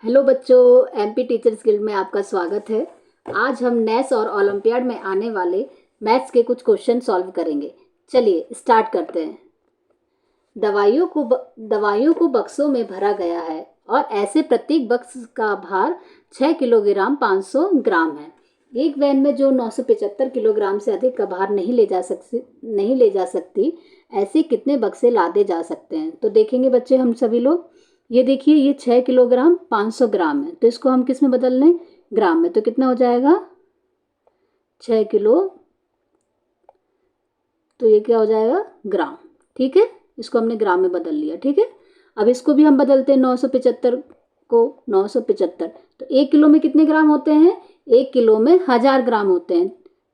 Hello बच्चों, MP teachers guild में आपका स्वागत है। आज हम नेस और ओलंपियाड में आने वाले मैथ्स के कुछ क्वेश्चन सॉल्व करेंगे। चलिए स्टार्ट करते हैं। दवाइयों को बक्सों में भरा गया है और ऐसे प्रत्येक बक्स का भार 6 किलोग्राम 500 ग्राम है। एक वैन में जो 975 किलोग्राम से अधिक का भार नहीं ले जा सकती, ऐसे कितने बक्से लादे जा सकते हैं? तो देखेंगे बच्चे हम सभी लोग। ये देखिए, ये 6 किलोग्राम 500 ग्राम है, तो इसको हम किस में बदल लें? ग्राम में। तो कितना हो जाएगा? 6 किलो, तो ये क्या हो जाएगा? ग्राम। ठीक है, इसको हमने ग्राम में बदल लिया। ठीक है, अब इसको भी हम बदलते हैं। 975 को 975, तो 1 किलो में कितने ग्राम होते हैं? 1 किलो में 1000 ग्राम होते हैं।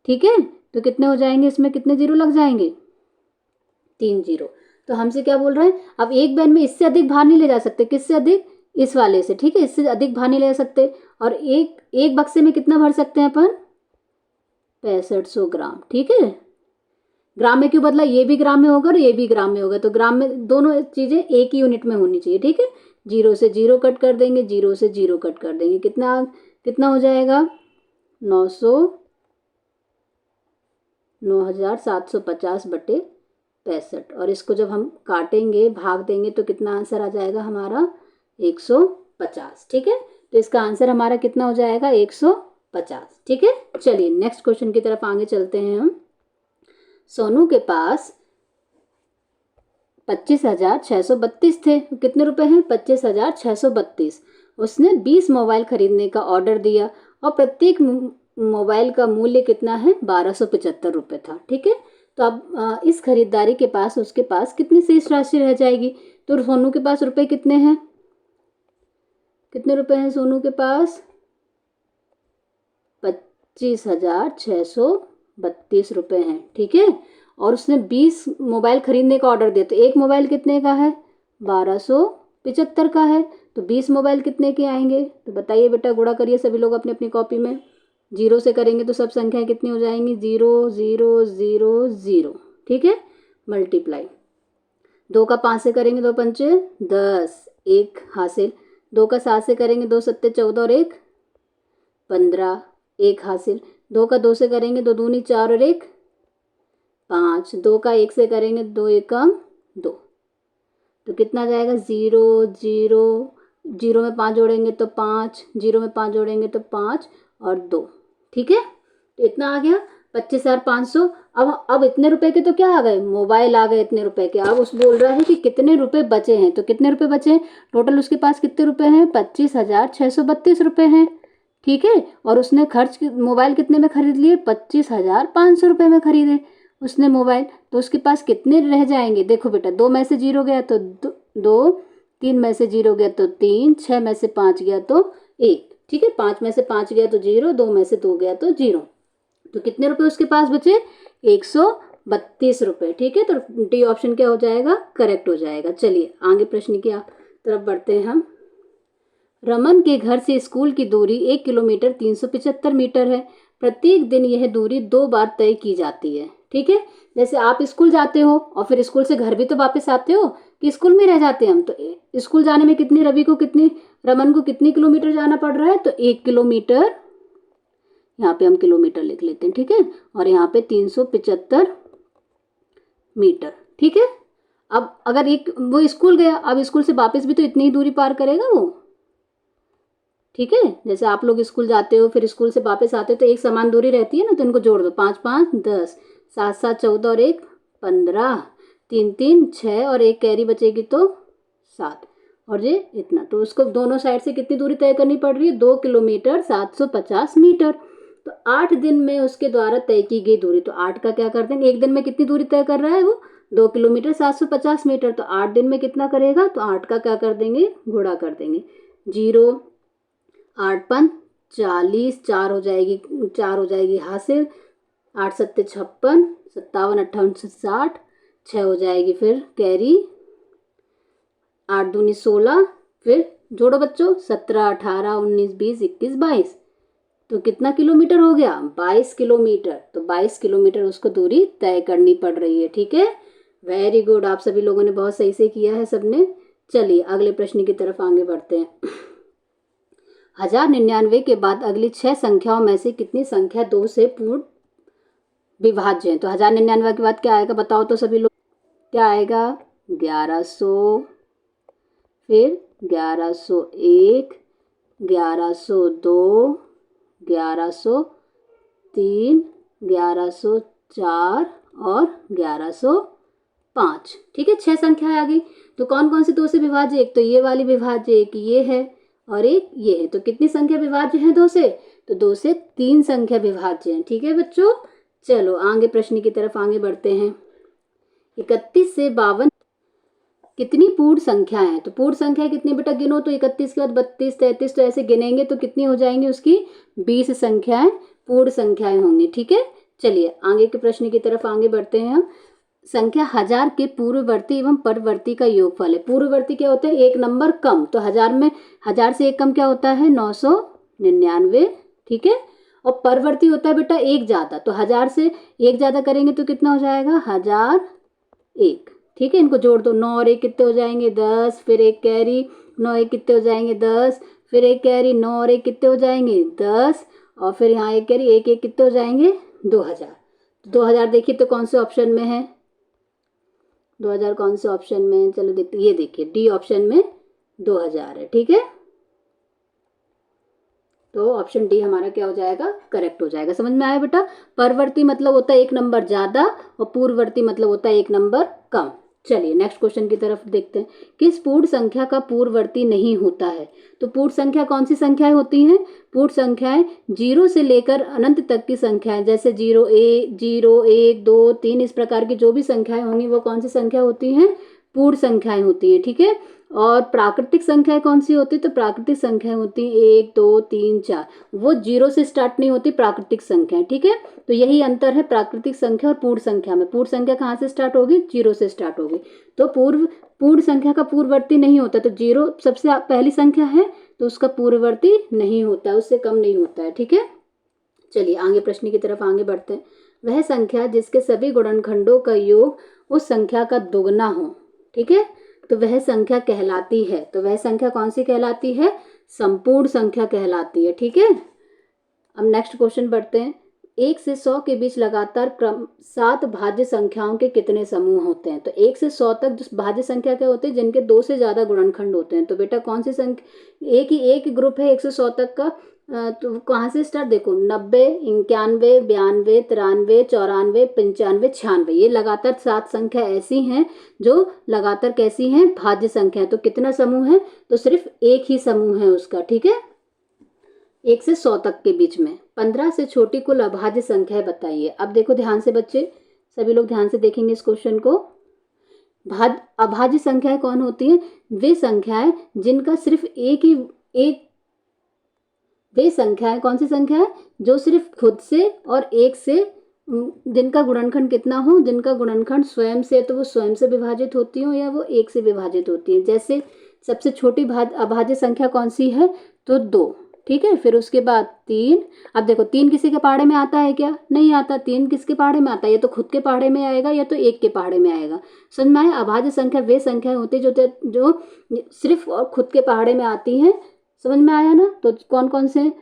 ठीक है, तो कितने हो जाएंगे? इसमें कितने जीरो लग जाएंगे? 3 जीरो। तो हमसे क्या बोल रहे हैं? अब एक बैन में इससे अधिक भार नहीं ले जा सकते। किससे अधिक? इस वाले से। ठीक है, इससे अधिक भार नहीं ले जा सकते। और एक एक बक्से में कितना भर सकते हैं अपन? 6500 ग्राम। ठीक है, ग्राम में क्यों बदला? ये भी ग्राम में होगा और ये भी ग्राम में होगा, तो ग्राम में दोनों चीजें एक ही यूनिट में होनी चाहिए। ठीक है, जीरो से जीरो कट कर देंगे, जीरो से जीरो कट कर देंगे। कितना कितना हो जाएगा? 9,750 और इसको जब हम काटेंगे, भाग देंगे, तो कितना आंसर आ जाएगा हमारा? 150। ठीक है, तो इसका आंसर हमारा कितना हो जाएगा? 150। ठीक है, चलिए नेक्स्ट क्वेश्चन की तरफ आगे चलते हैं हम। सोनू के पास 25,632 थे। कितने रुपए हैं? 25,632। उसने 20 मोबाइल खरीदने का ऑर्डर दिया और प्रत्येक मोबाइल का मूल्य कितना है? 1275 रुपये था। ठीक है, तो अब इस खरीदारी के पास उसके पास कितनी शेष राशि रह जाएगी? तो सोनू के पास रुपए कितने हैं? कितने रुपए हैं सोनू के पास? 25,632 रुपये हैं। ठीक है, और उसने 20 मोबाइल खरीदने का ऑर्डर दिया, तो एक मोबाइल कितने का है? 1275 का है। तो 20 मोबाइल कितने के आएंगे? तो बताइए बेटा, गुणा करिए सभी लोग अपनी अपनी कॉपी में। जीरो से करेंगे तो सब संख्याएं कितनी हो जाएंगी? 0 0 0 0। ठीक है, मल्टीप्लाई। 2 का 5 से करेंगे 2 पंचे 10, 1 हासिल। 2 का 7 से करेंगे 2 सत्ते 14 और 1 15, 1 हासिल। 2 का 2 से करेंगे 2 दूनी 4 और 1 5। 2 का 1 से करेंगे 2 एकम 2, तो कितना जाएगा? 0 0 0 में 5 जोड़ेंगे तो 5, 0 में 5 जोड़ेंगे तो 5 और 2। ठीक है, तो इतना आ गया 25,500। अब इतने रुपए के तो क्या आ गए? मोबाइल आ गए इतने रुपए के। अब उस बोल रहा है कि कितने रुपए बचे हैं, तो कितने रुपए बचे हैं? टोटल उसके पास कितने रुपए हैं? 25,632 रुपए हैं। ठीक है, और उसने मोबाइल कितने में खरीद लिए? 25,500 रुपये में खरीदे उसने मोबाइल। तो उसके पास कितने रह जाएंगे? देखो बेटा, 2 में से 0 गया तो 2, 3 में से 0 गया तो 3, 6 में से 5 गया तो 1। ठीक है, 5 में से 5 गया तो 0, 2 में से 2 गया तो 0। तो कितने रुपए उसके पास बचे? 132 रुपये। ठीक है, तो डी ऑप्शन क्या हो जाएगा? करेक्ट हो जाएगा। चलिए आगे प्रश्न की तरफ बढ़ते हैं हम। रमन के घर से स्कूल की दूरी 1 किलोमीटर 375 मीटर है। प्रत्येक दिन यह दूरी 2 बार तय की जाती है। ठीक है, जैसे आप स्कूल जाते हो और फिर स्कूल से घर भी तो वापस आते हो, कि स्कूल में रह जाते हैं हम, तो स्कूल जाने में रमन को कितनी किलोमीटर जाना पड़ रहा है? तो 1 किलोमीटर। यहाँ पे हम किलोमीटर लिख लेते हैं। ठीक है, और यहाँ पे 375 मीटर। ठीक है, अब अगर वो स्कूल गया, अब स्कूल से वापस भी तो इतनी ही दूरी पार करेगा वो। ठीक है, जैसे आप लोग स्कूल जाते हो फिर स्कूल से वापस आते हो, तो एक समान दूरी रहती है ना, तो इनको जोड़ दो। 5 5 10, 7 7 14 और 1 15, 3 3 6 और 1 कैरी बचेगी तो 7, और ये इतना। तो उसको दोनों साइड से कितनी दूरी तय करनी पड़ रही है? 2 किलोमीटर 750 मीटर। तो 8 दिन में उसके द्वारा तय की गई दूरी, तो 8 का क्या कर देंगे? एक दिन में कितनी दूरी तय कर रहा है वो? 2 किलोमीटर 750 मीटर। तो 8 दिन में कितना करेगा? तो 8 का क्या कर देंगे? गुणा कर देंगे। 0 8 5 40, 4 हो जाएगी हासिल। 8 सत्ते 56, 57 58 60, 6 हो जाएगी फिर कैरी। 8 दूनी 16, फिर जोड़ो बच्चों, 17 18 19 20 21 22। तो कितना किलोमीटर हो गया? 22 किलोमीटर। तो 22 किलोमीटर उसको दूरी तय करनी पड़ रही है। ठीक है, वेरी गुड, आप सभी लोगों ने बहुत सही से किया है सबने। चलिए अगले प्रश्न की तरफ आगे बढ़ते हैं। 1099 के बाद अगली 6 संख्याओं में से कितनी संख्या 2 से पूर्ण विभाज्य है? तो 1099 के बाद क्या आएगा बताओ तो सभी लोग, क्या आएगा? 1100, फिर 1101, 1102, 1103, 1104 और 1105। ठीक है, 6 संख्याएं आ गई। तो कौन कौन सी 2 से विभाज्य? एक तो ये वाली विभाज्य, एक ये है और एक ये है। तो कितनी संख्या विभाज्य है 2 से? तो 2 से 3 संख्या विभाज्य है। ठीक है बच्चों, चलो आगे प्रश्न की तरफ आगे बढ़ते हैं। 31 से 52 कितनी पूर्ण संख्या है? तो पूर्ण संख्या कितनी बेटा गिनो तो 31 के बाद 32, 33, तो ऐसे गिनेंगे तो कितनी हो जाएंगी उसकी? 20 संख्याएं पूर्ण संख्याएं होंगी। ठीक है, चलिए आगे के प्रश्न की तरफ आगे बढ़ते हैं हम। संख्या 1000 के पूर्ववर्ती एवं परवर्ती का योगफल है। पूर्ववर्ती क्या होता है? एक नंबर कम। तो 1000 में 1000 से एक कम क्या होता है? 999। ठीक है, और परवर्ती होता है बेटा एक ज्यादा। तो 1000 से एक ज्यादा करेंगे तो कितना हो जाएगा? 1001। ठीक है, इनको जोड़ दो। 9 और 1 कितने हो जाएंगे? 10, फिर एक कैरी, 9 1 कितने हो जाएंगे? 10, फिर एक कैरी, 9 और 1 कितने हो जाएंगे? 10, और फिर यहाँ एक कैरी, 1 1 कितने हो जाएंगे? 2000। 2000 देखिए तो कौन से ऑप्शन में है? 2000 कौन से ऑप्शन में है? चलो देखते, ये देखिए डी ऑप्शन में 2000 है। ठीक है, तो ऑप्शन डी हमारा क्या हो जाएगा? करेक्ट हो जाएगा। समझ में आया बेटा? परवर्ती मतलब होता है एक नंबर ज्यादा और पूर्ववर्ती मतलब होता है एक नंबर कम। चलिए नेक्स्ट क्वेश्चन की तरफ देखते हैं। किस पूर्ण संख्या का पूर्ववर्ती नहीं होता है? तो पूर्ण संख्या कौन सी संख्याएं होती हैं? पूर्ण संख्याएं 0 से लेकर अनंत तक की संख्याएं, जैसे 0 1 2 3 इस प्रकार की जो भी संख्याएं होंगी वो कौन सी संख्या होती हैं? पूर्ण संख्याएं होती हैं। ठीक है, और प्राकृतिक संख्याएं कौन सी होती है? तो प्राकृतिक संख्याएं होती हैं 1 2 3 4, वो 0 से स्टार्ट नहीं होती प्राकृतिक संख्याएं। ठीक है, तो यही अंतर है प्राकृतिक संख्या और पूर्ण संख्या में। पूर्ण संख्या कहाँ से स्टार्ट होगी? 0 से स्टार्ट होगी। तो पूर्ण संख्या का पूर्ववर्ती नहीं होता। तो 0 सबसे पहली संख्या है तो उसका पूर्ववर्ती नहीं होता है, उससे कम नहीं होता है। ठीक है, चलिए आगे प्रश्न की तरफ आगे बढ़ते हैं। वह संख्या जिसके सभी गुणनखंडों का योग उस संख्या का दुगना हो। ठीक है, तो वह संख्या कहलाती है। तो वह संख्या कौन सी कहलाती है? संपूर्ण संख्या कहलाती है। ठीक है, अब नेक्स्ट क्वेश्चन बढ़ते हैं। 1 से 100 के बीच लगातार क्रम 7 भाज्य संख्याओं के कितने समूह होते हैं? तो 1 से 100 तक जो भाज्य संख्या क्या होते हैं? जिनके 2 से ज्यादा गुणनखंड होते हैं। तो बेटा कौन सी संख्या? एक ग्रुप है 1 से 100 तक का। तो कहाँ से स्टार्ट? देखो 90, 91, 92, 93, 94, 95, 96, ये लगातार 7 संख्या ऐसी हैं जो लगातार कैसी हैं? भाज्य संख्या। तो कितना समूह है? तो सिर्फ एक ही समूह है उसका। ठीक है, 1 से 100 तक के बीच में। 15 से छोटी कुल अभाज्य संख्या बताइए। अब देखो ध्यान से बच्चे, सभी लोग ध्यान से देखेंगे इस क्वेश्चन को। अभाज्य संख्याएं कौन होती हैं? वे संख्याएं जिनका सिर्फ वे संख्याएं कौन सी संख्या है? जो सिर्फ खुद से और एक से जिनका गुणनखंड कितना हो? जिनका गुणनखंड स्वयं से, तो वो स्वयं से विभाजित होती हो या वो एक से विभाजित होती है। जैसे सबसे छोटी अभाज्य संख्या कौन सी है? तो 2। ठीक है, फिर उसके बाद 3। अब देखो 3 किसी के पहाड़े में आता है क्या? नहीं आता। 3 किसके पहाड़े में आता है? या तो खुद के पहाड़े में आएगा या तो एक के पहाड़े में आएगा। समझ में आया? अभाज्य संख्या वे संख्याएं होती है जो सिर्फ और खुद के पहाड़े में आती हैं। समझ में आया ना? तो कौन कौन से?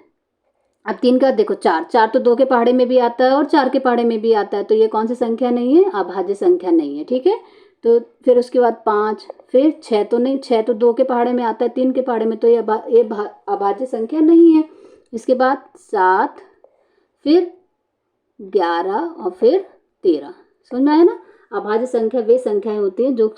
अब 3 का देखो 4 तो 2 के पहाड़े में भी आता है और 4 के पहाड़े में भी आता है। तो ये कौन सी संख्या नहीं है? अभाज्य संख्या नहीं है। ठीक है, तो फिर उसके बाद 5, फिर 6 तो नहीं, 6 तो 2 के पहाड़े में आता है, 3 के पहाड़े में, तो ये अभाज्य संख्या नहीं है। इसके बाद 7, फिर 11 और फिर 13। समझ में आया ना? अभाज्य संख्या वे संख्याएं होती हैं जो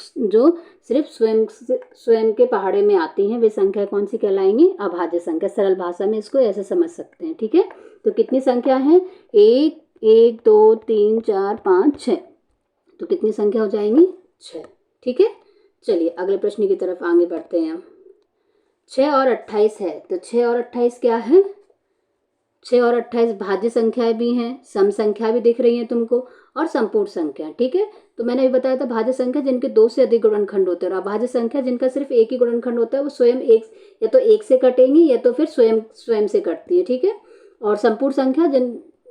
सिर्फ स्वयं के पहाड़े में आती हैं। वे संख्या कौन सी कहलाएंगी? अभाज्य संख्या। सरल भाषा में इसको ऐसे समझ सकते हैं। ठीक है, तो कितनी संख्या है? 1 1 2 3 4 5 6। तो कितनी संख्या हो जाएंगी? 6। ठीक है, चलिए अगले प्रश्न की तरफ आगे बढ़ते हैं हम। 6 और 28 है। तो 6 और 28 क्या है? 6 और 28 भाज्य संख्याएं भी हैं, सम संख्या भी दिख रही है तुमको, और संपूर्ण संख्या। ठीक है, तो मैंने अभी बताया था भाज्य संख्या जिनके 2 से अधिक गुणनखंड होते हैं, और अभाज्य संख्या जिनका सिर्फ एक ही गुणनखंड होता है, वो स्वयं एक या तो एक से कटेंगी या तो फिर स्वयं से कटती है। ठीक है, और संपूर्ण संख्या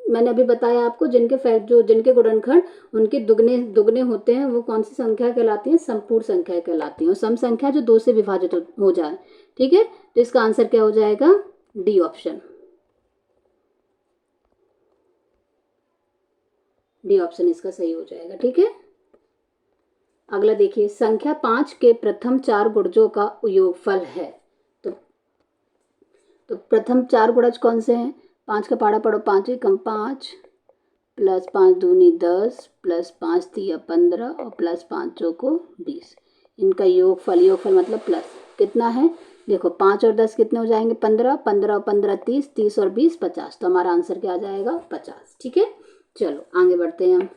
मैंने अभी बताया आपको जिनके गुणनखंड उनके दुगने होते हैं, वो कौन सी संख्या कहलाती है? संपूर्ण संख्या कहलाती है। और सम संख्या जो 2 से विभाजित हो जाए। ठीक है, तो इसका आंसर क्या हो जाएगा? डी ऑप्शन, डी ऑप्शन इसका सही हो जाएगा। ठीक है, अगला देखिए, संख्या 5 के प्रथम 4 गुणजों का योगफल है। तो प्रथम 4 गुणज कौन से हैं? 5 का पहाड़ा पढ़ो, 5 एकम 5 प्लस 5 दूनी 10 प्लस 5 तिया 15 और प्लस 5 चौको 20। इनका योगफल, योगफल मतलब प्लस कितना है? देखो 5 और 10 कितने हो जाएंगे? 15, 15 और 15 30, 30 और 20 50। तो हमारा आंसर क्या आ जाएगा? 50। ठीक है, चलो आगे बढ़ते हैं हम।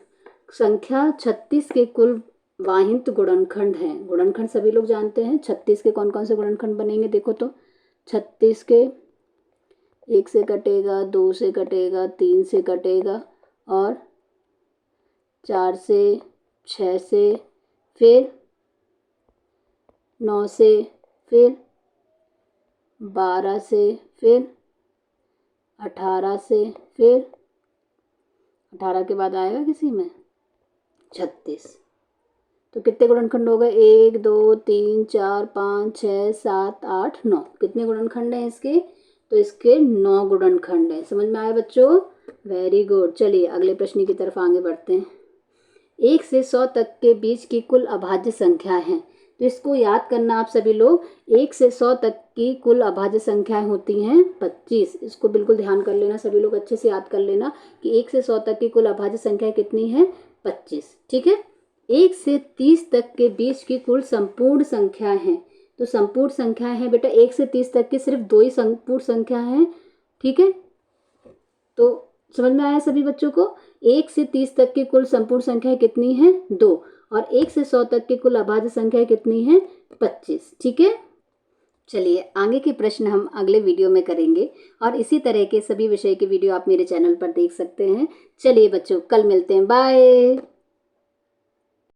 संख्या 36 के कुल वाहिंत गुणनखंड हैं। गुणनखंड सभी लोग जानते हैं। 36 के कौन कौन से गुणनखंड बनेंगे? देखो तो 36 के 1 से कटेगा, 2 से कटेगा, 3 से कटेगा और 4 से, 6 से, फिर 9 से, फिर 12 से, फिर 18 से, फिर 18 के बाद आएगा किसी में 36। तो कितने गुणनखंड हो गए? 1 2 3 4 5 6 7 8 9। कितने गुणनखंड हैं इसके? तो इसके 9 गुणनखंड हैं। समझ में आया बच्चों? Very good. चलिए अगले प्रश्न की तरफ आगे बढ़ते हैं। 1 से 100 तक के बीच की कुल अभाज्य संख्या है। तो इसको याद करना आप सभी लोग। 1 से 100 तक की कुल अभाज्य संख्याएं होती हैं 25। इसको बिल्कुल ध्यान कर लेना सभी लोग, अच्छे से याद कर लेना कि 1 से 100 तक की कुल अभाज्य संख्या कितनी है? 25। ठीक है, 1 से 30 तक के बीच की कुल संपूर्ण संख्या है। तो संपूर्ण संख्या है बेटा 1 से 30 तक की सिर्फ 2 ही संपूर्ण संख्या है। ठीक है, तो समझ में आया सभी बच्चों को? 1 से 30 तक की कुल संपूर्ण संख्या कितनी है? 2। और 1 से 100 तक की कुल अभाज्य संख्या कितनी है? 25। ठीक है, चलिए आगे के प्रश्न हम अगले वीडियो में करेंगे और इसी तरह के सभी विषय के वीडियो आप मेरे चैनल पर देख सकते हैं। चलिए बच्चों, कल मिलते हैं। बाय।